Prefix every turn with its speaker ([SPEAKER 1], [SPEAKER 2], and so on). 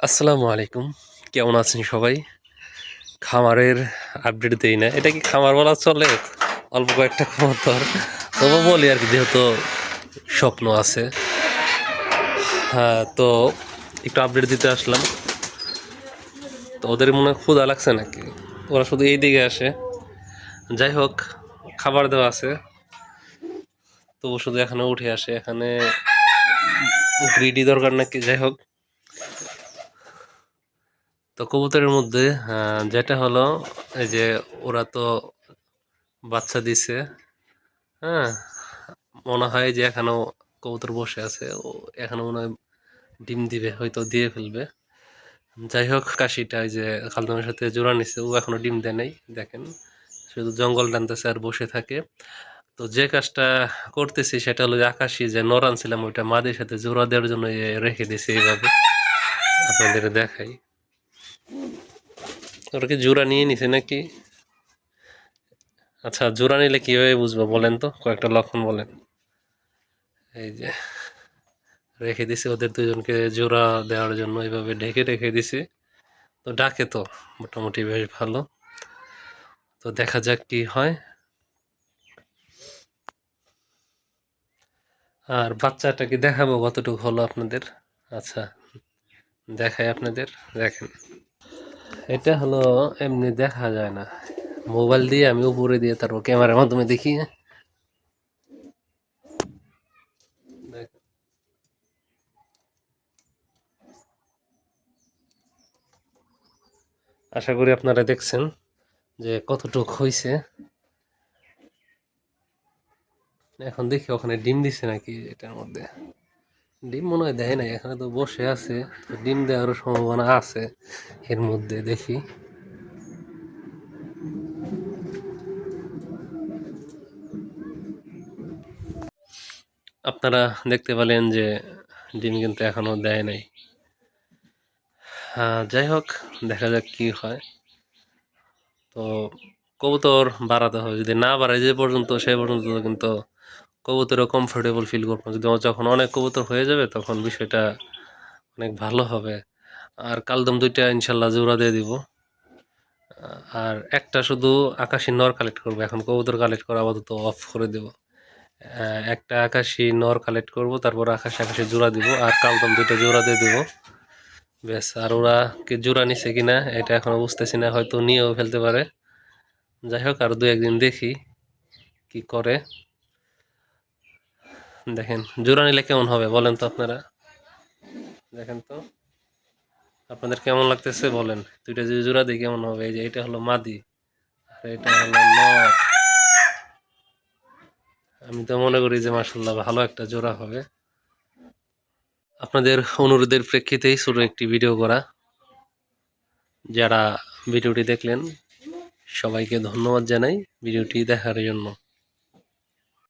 [SPEAKER 1] আসসালামু আলাইকুম। কেমন আছেন সবাই? খামারের আপডেট দেই না। এটা কি খামার বলা চলে? অল্প কয়েকটা কবুতর। তবু বলি আরকি যেহেতু স্বপ্ন আছে। হ্যাঁ, তো একটু আপডেট দিতে আসলাম। তো ওদের মনে হয় ক্ষুধা লাগছে নাকি? ওরা শুধু এইদিকে আসে। যাই হোক, খাবার দেওয়া আছে। তবু শুধু এখানে উঠে আসে। এখানে গ্রিডি দরকার নাকি? যাই হোক। তো কবুতরের মধ্যে যেটা হলো এই যে ওরা তো বাচ্চা দিছে। হ্যাঁ, মনে হয় যে এখনো কবুতর বসে আছে। ও এখনো মনে হয় ডিম দিবে, হয়তো দিয়ে ফেলবে। যাই হোক, কাশিটা ওই যে খালতমের সাথে জোড়া নিছে, ও এখনো ডিম দেয় নাই। দেখেন, শুধু জঙ্গল টানতেছে আর বসে থাকে। তো যে কাজটা করতেছি সেটা হলো যে আকাশি যে নর আনছিলাম ওইটা মাদের সাথে জোড়া দেওয়ার জন্য রেখে দিছি এইভাবে। আপনাদের দেখাই। ওরা কি জোড়া নিয়ে নিছে নাকি? আচ্ছা, জোড়া নিলে কিভাবে বুঝবো বলেন তো, কয়েকটা লক্ষণ বলেন। এই যে রেখে দিছি ওদের দুজনকে জোড়া দেওয়ার জন্য, এইভাবে ঢেকে রেখে দিছি। তো ডাকে তো মোটামুটি বেশ ভালো। তো দেখা যাক কি হয়। আর বাচ্চাটা কি দেখাবো কতটুকু হলো আপনাদের? আচ্ছা, দেখাই আপনাদের। দেখেন, এটা হলো এমনি দেখা যায় না। মোবাইল দিয়ে আমি উপরে দিয়ে তারপর ক্যামেরার মাধ্যমে দেখি। দেখেন, আশা করি আপনারা দেখছেন যে কতটুক হইছে। এখন দেখি ওখানে ডিম দিছে নাকি এটার মধ্যে। ডিম মনে হয় দেয় নাই, এখানে তো বসে আছে। তো ডিম দেওয়ারও সম্ভাবনা আছে এর মধ্যে, দেখি। আপনারা দেখতে পেলেন যে ডিম কিন্তু এখনো দেয় নাই। যাই হোক, দেখা যাক কি হয়। তো কবুতর বাড়াতে হবে, যদি না বাড়ায় যে পর্যন্ত সে পর্যন্ত কিন্তু কবুতরও কমফোর্টেবল ফিল করবো। যদি যখন অনেক কবুতর হয়ে যাবে তখন বিষয়টা অনেক ভালো হবে। আর কালদম দুইটা ইনশাল্লাহ জোড়া দিয়ে দিব। আর একটা শুধু আকাশি নর কালেক্ট করবো, এখন কবুতর কালেক্ট করা আপাতত অফ করে দেব। একটা আকাশি নর কালেক্ট করব, তারপর আকাশে আকাশে জোড়া দিব, আর কালদম দুইটা জোড়া দিয়ে দিব। ব্যাস। আর ওরা কি জোড়া নিছে কিনা এটা এখনো বুঝতেছি না, হয়তো নিয়েও ফেলতে পারে। যাই হোক, আর দু একদিন দেখি কি করে। দেখেন, জোড়া নিলে কেমন হবে বলেন তো আপনারা? দেখেন তো আপনাদের কেমন লাগতেছে বলেন। দুইটা যদি জোড়া দিই কেমন হবে? এই যে এটা হলো মাদি আর এটা হলো নর। আমি তো মনে করি যে মাশাআল্লাহ ভালো একটা জোড়া হবে। আপনাদের অনুরোধের প্রেক্ষিতেই ছোট একটি ভিডিও করা। যারা ভিডিওটি দেখলেন সবাইকে ধন্যবাদ জানাই ভিডিওটি দেখার জন্য।